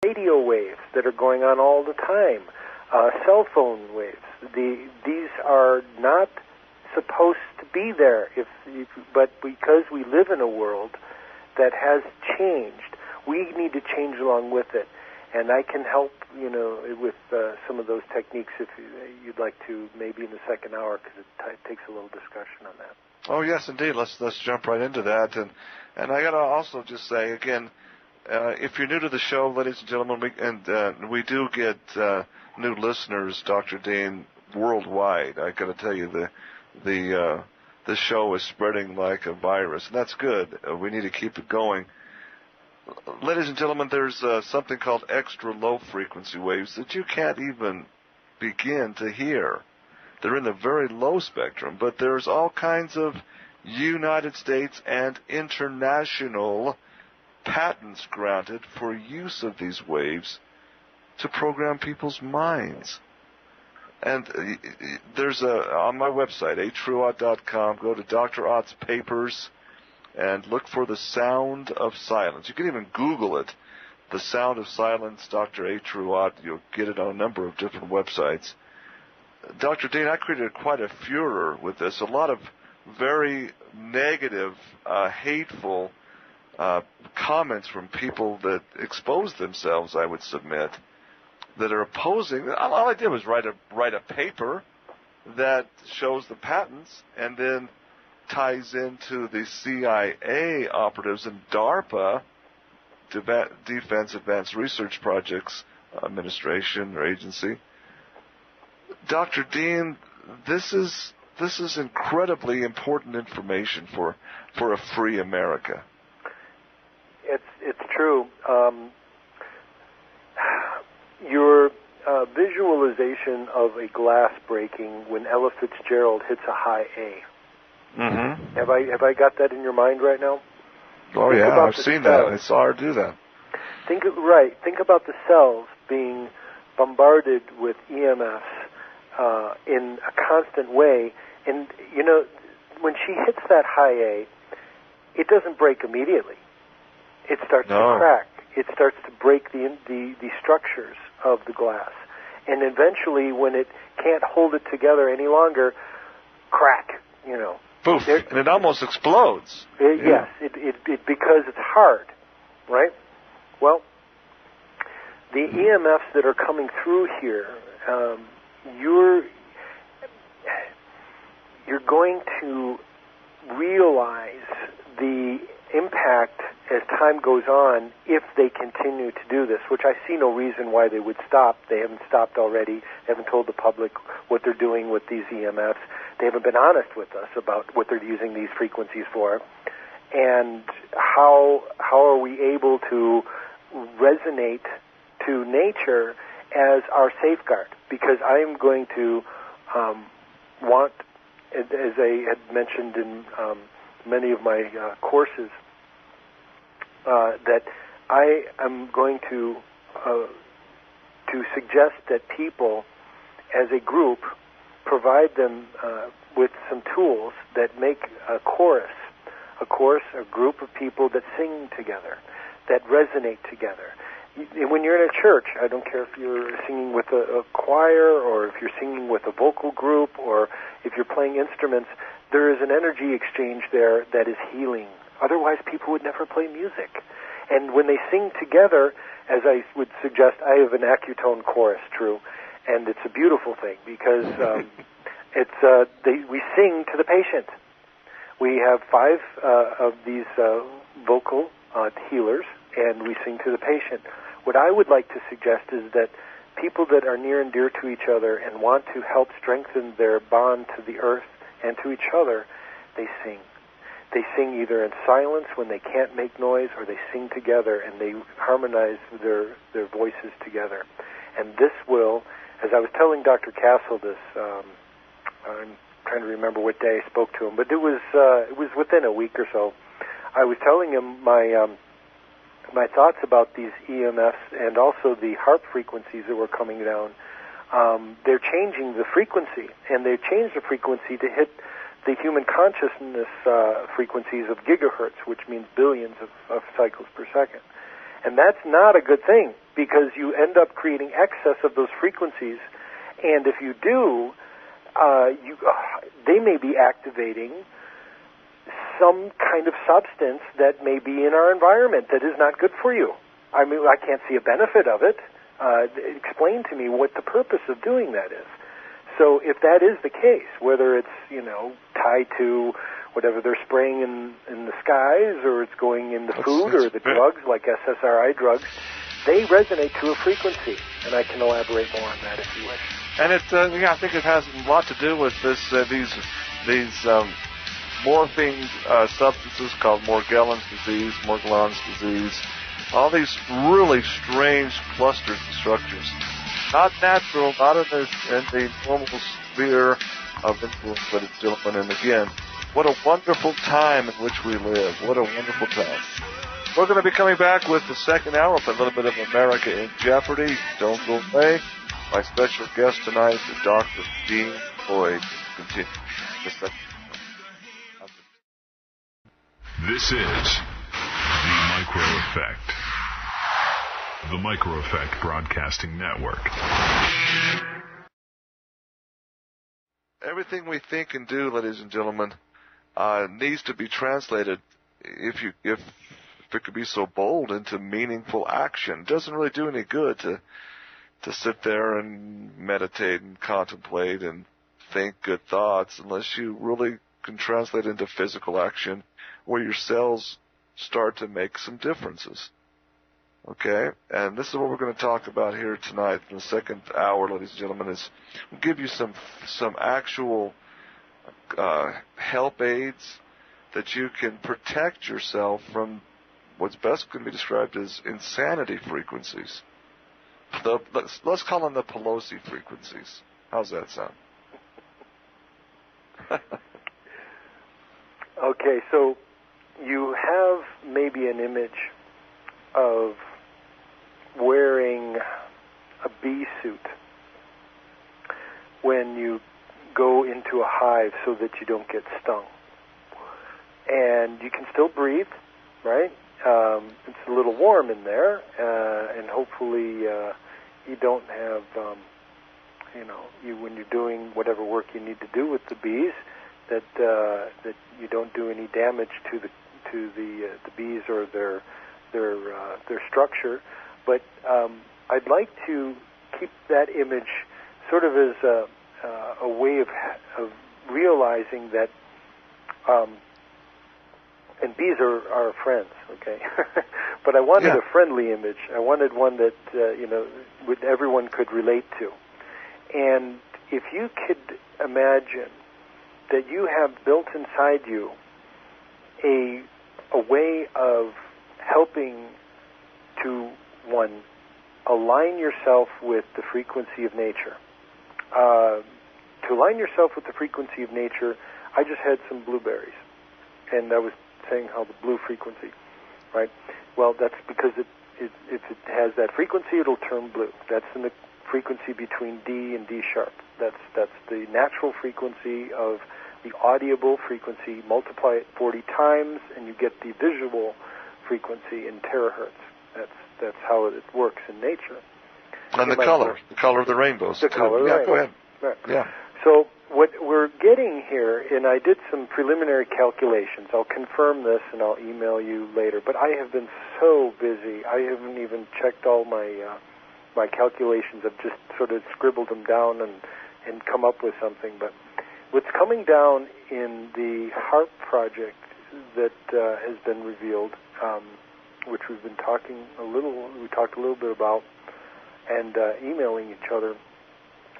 radio waves that are going on all the time, cell phone waves. These are not supposed to be there, but because we live in a world that has changed, we need to change along with it. And I can help, with some of those techniques if you'd like to, maybe in the second hour, because it takes a little discussion on that. Oh yes, indeed. Let's jump right into that. And I got to also just say again, if you're new to the show, ladies and gentlemen, we do get new listeners, Dr. Dean, worldwide. I got to tell you, the show is spreading like a virus, and that's good. We need to keep it going. Ladies and gentlemen, there's something called extra low frequency waves that you can't even begin to hear. They're in the very low spectrum, but there's all kinds of United States and international patents granted for use of these waves to program people's minds. And there's on my website, atrueott.com, go to Dr. Ott's papers and look for the sound of silence. You can even Google it, the sound of silence, Dr. A. True Ott. You'll get it on a number of different websites. Dr. Dean, I created quite a furor with this. A lot of very negative, hateful comments from people that expose themselves, I would submit, that are opposing. All I did was write a paper that shows the patents and then ties into the CIA operatives and DARPA, Defense Advanced Research Projects Administration or agency. Dr. Dean, this is incredibly important information for a free America. It's true. Your visualization of a glass breaking when Ella Fitzgerald hits a high A. Mm-hmm. Have I got that in your mind right now? Oh yeah, I've seen that. I saw her do that. Think about the cells being bombarded with EMFs in a constant way, and when she hits that high A, it doesn't break immediately. It starts to crack. It starts to break the structures of the glass, and eventually, when it can't hold it together any longer, crack. Poof, and it almost explodes. Yes, it because it's hard, right? Well, the EMFs that are coming through here, you're going to realize the impact as time goes on if they continue to do this, which I see no reason why they would stop. They haven't stopped already. They haven't told the public what they're doing with these EMFs. They haven't been honest with us about what they're using these frequencies for. And how are we able to resonate to nature as our safeguard? Because I am going to want, as I had mentioned in many of my courses, that I am going to suggest that people, as a group, provide them with some tools that make a chorus, a group of people that sing together, that resonate together. When you're in a church, I don't care if you're singing with a choir or if you're singing with a vocal group or if you're playing instruments, there is an energy exchange there that is healing. Otherwise, people would never play music. And when they sing together, as I would suggest, I have an Accutone chorus, true, and it's a beautiful thing because we sing to the patient. We have 5 of these vocal healers, and we sing to the patient. What I would like to suggest is that people that are near and dear to each other and want to help strengthen their bond to the earth and to each other, they sing. They sing either in silence when they can't make noise, or they sing together and they harmonize their voices together. And this will, as I was telling Dr. Castle this, I'm trying to remember what day I spoke to him, but it was within a week or so. I was telling him my thoughts about these EMFs and also the HAARP frequencies that were coming down. They're changing the frequency, and they've changed the frequency to hit the human consciousness frequencies of gigahertz, which means billions of cycles per second. And that's not a good thing. because you end up creating excess of those frequencies, and if you do, they may be activating some kind of substance that may be in our environment that is not good for you. I mean, I can't see a benefit of it. Explain to me what the purpose of doing that is. So if that is the case, whether it's, tied to whatever they're spraying in the skies, or it's going in the food, or the drugs like SSRI drugs, they resonate to a frequency. And I can elaborate more on that if you wish. And I think it has a lot to do with these morphine substances called Morgellons disease, all these really strange clusters and structures. Not natural, not in the normal sphere of influence, ladies and gentlemen. And again, what a wonderful time in which we live. What a wonderful time. We're going to be coming back with the second hour with a little bit of America in Jeopardy. Don't go away. My special guest tonight is Dr. Dean Floyd. Continue. This is The Micro Effect. The Micro Effect Broadcasting Network. Everything we think and do, ladies and gentlemen, needs to be translated, if it could be so bold, into meaningful action. It doesn't really do any good to sit there and meditate and contemplate and think good thoughts unless you really can translate into physical action where your cells start to make some differences. Okay? And this is what we're going to talk about here tonight in the second hour, ladies and gentlemen, is we'll give you some actual help aids that you can protect yourself from what's best going to be described as insanity frequencies. Let's call them the Pelosi frequencies. How's that sound? Okay, so you have maybe an image of wearing a bee suit when you go into a hive so that you don't get stung. And you can still breathe, right? It's a little warm in there, and hopefully you don't have, when you're doing whatever work you need to do with the bees, that you don't do any damage to the bees or their structure. But I'd like to keep that image sort of as a way of realizing that. And bees are our friends, okay? But I wanted a friendly image. I wanted one that everyone could relate to. And if you could imagine that you have built inside you a way of helping to, one, align yourself with the frequency of nature. To align yourself with the frequency of nature, I just had some blueberries, and I was saying how the blue frequency, right? Well, that's because if it has that frequency, it'll turn blue. That's in the frequency between D and D sharp. That's the natural frequency of the audible frequency. Multiply it 40 times, and you get the visual frequency in terahertz. That's how it works in nature. And the color of the rainbow. The color of the rainbow. Go ahead. Right. Yeah. So what we're getting here, and I did some preliminary calculations. I'll confirm this, and I'll email you later. But I have been so busy, I haven't even checked all my calculations. I've just sort of scribbled them down and come up with something. But what's coming down in the HARP project that has been revealed, which we talked a little bit about, and emailing each other,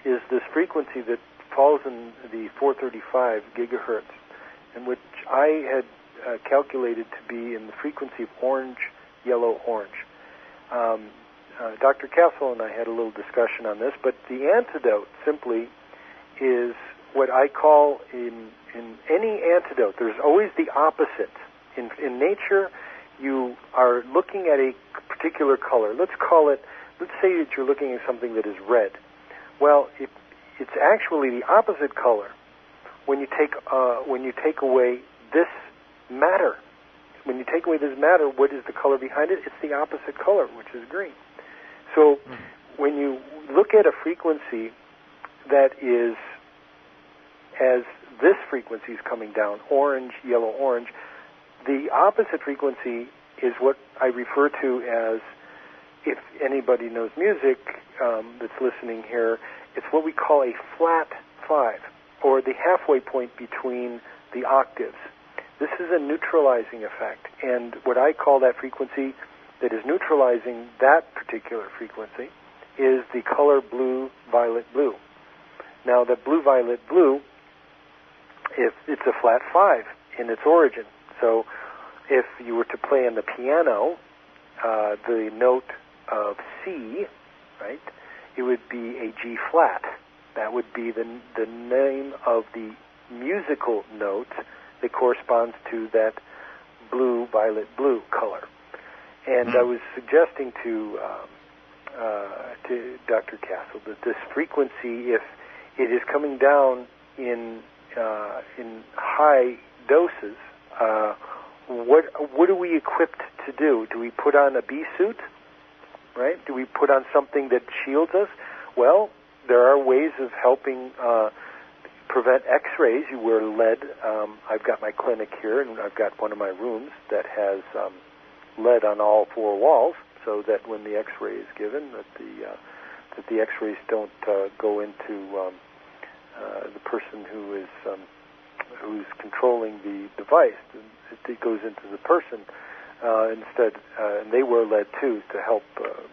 is this frequency that falls in the 435 gigahertz, in which I had calculated to be in the frequency of orange, yellow, orange. Dr. Castle and I had a little discussion on this, but the antidote simply is what I call in any antidote, there's always the opposite. In nature, you are looking at a particular color. Let's say that you're looking at something that is red. Well, it's actually the opposite color when you take away this matter. When you take away this matter, what is the color behind it? It's the opposite color, which is green. So when you look at a frequency that is, as this frequency is coming down, orange, yellow, orange, the opposite frequency is what I refer to as, if anybody knows music that's listening here, it's what we call a flat 5, or the halfway point between the octaves. This is a neutralizing effect, and what I call that frequency that is neutralizing that particular frequency is the color blue, violet, blue. Now, the blue, violet, blue, if it's a flat 5 in its origin. So if you were to play on the piano the note of C, right, it would be a G flat. That would be the name of the musical note that corresponds to that blue, violet, blue color. And I was suggesting to Dr. Castle that this frequency, if it is coming down in high doses, what are we equipped to do? Do we put on a bee suit, right? Do we put on something that shields us? Well, there are ways of helping prevent X-rays. You wear lead. I've got my clinic here, and I've got one of my rooms that has lead on all 4 walls, so that when the X-ray is given, that the X-rays don't go into the person who's controlling the device. It goes into the person instead, and they wear lead too to help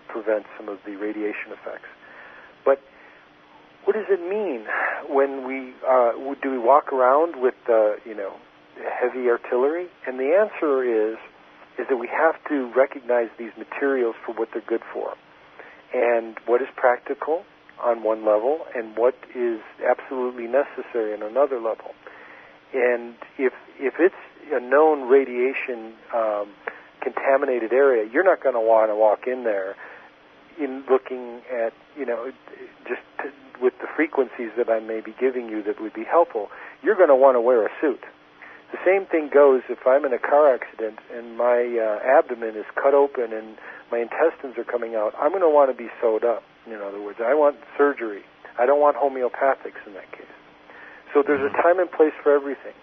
prevent some of the radiation effects. But what does it mean when do we walk around with heavy artillery? And the answer is that we have to recognize these materials for what they're good for, and what is practical on one level, and what is absolutely necessary on another level. And if it's a known radiation contaminated area, you're not going to want to walk in there in looking at, with the frequencies that I may be giving you that would be helpful. You're going to want to wear a suit. The same thing goes if I'm in a car accident and my abdomen is cut open and my intestines are coming out. I'm going to want to be sewed up. In other words, I want surgery. I don't want homeopathics in that case. So there's a time and place for everything.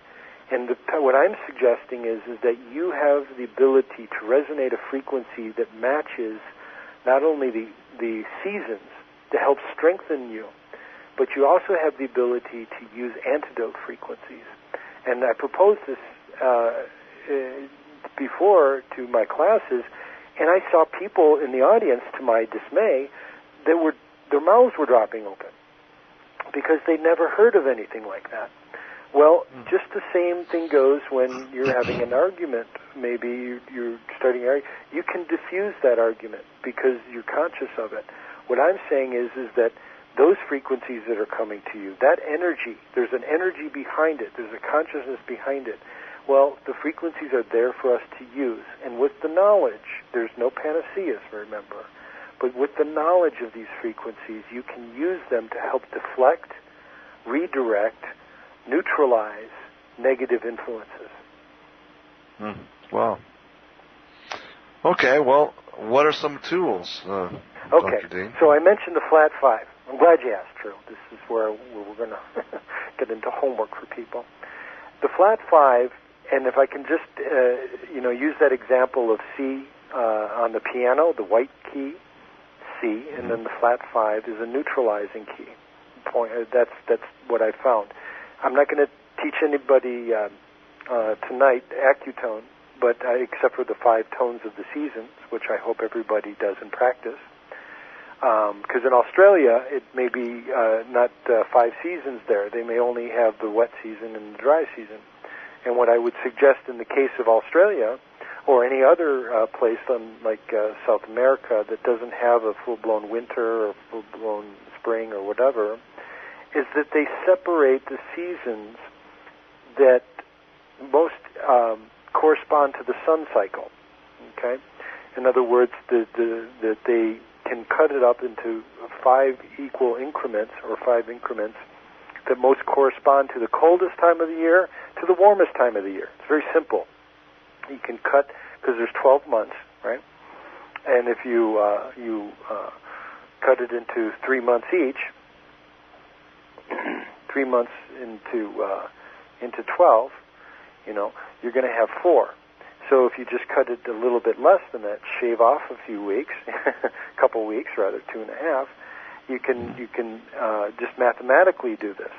And what I'm suggesting is that you have the ability to resonate a frequency that matches not only the seasons to help strengthen you, but you also have the ability to use antidote frequencies. And I proposed this before to my classes, and I saw people in the audience, to my dismay, their mouths were dropping open because they'd never heard of anything like that. Well, just the same thing goes when you're having an argument. Maybe you're starting an argument. You can diffuse that argument because you're conscious of it. What I'm saying is that those frequencies that are coming to you, that energy, there's an energy behind it. There's a consciousness behind it. Well, the frequencies are there for us to use. And with the knowledge, there's no panaceas, remember. But with the knowledge of these frequencies, you can use them to help deflect, redirect, neutralize negative influences. Wow. Okay, well, what are some tools, Okay, Dr. Dean? So I mentioned the flat 5. I'm glad you asked, Drew. This is where we're going to get into homework for people. The flat 5, and if I can just, use that example of C on the piano, the white key, C, and then the flat 5 is a neutralizing key. That's what I found. I'm not going to teach anybody tonight Accutone, but except for the 5 tones of the seasons, which I hope everybody does in practice. Because in Australia, it may be not 5 seasons there. They may only have the wet season and the dry season. And what I would suggest in the case of Australia, or any other place like South America that doesn't have a full-blown winter or full-blown spring or whatever, is that they separate the seasons that most correspond to the sun cycle. Okay, in other words, that they can cut it up into 5 equal increments or 5 increments that most correspond to the coldest time of the year to the warmest time of the year. It's very simple. You can cut, because there's 12 months, right? And if you cut it into 3 months each, 3 months into 12, you're going to have 4. So if you just cut it a little bit less than that, shave off a few weeks, a couple weeks rather, 2.5, you can just mathematically do this.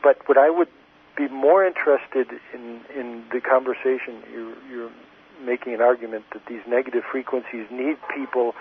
But what I would be more interested in the conversation, you're making an argument that these negative frequencies need people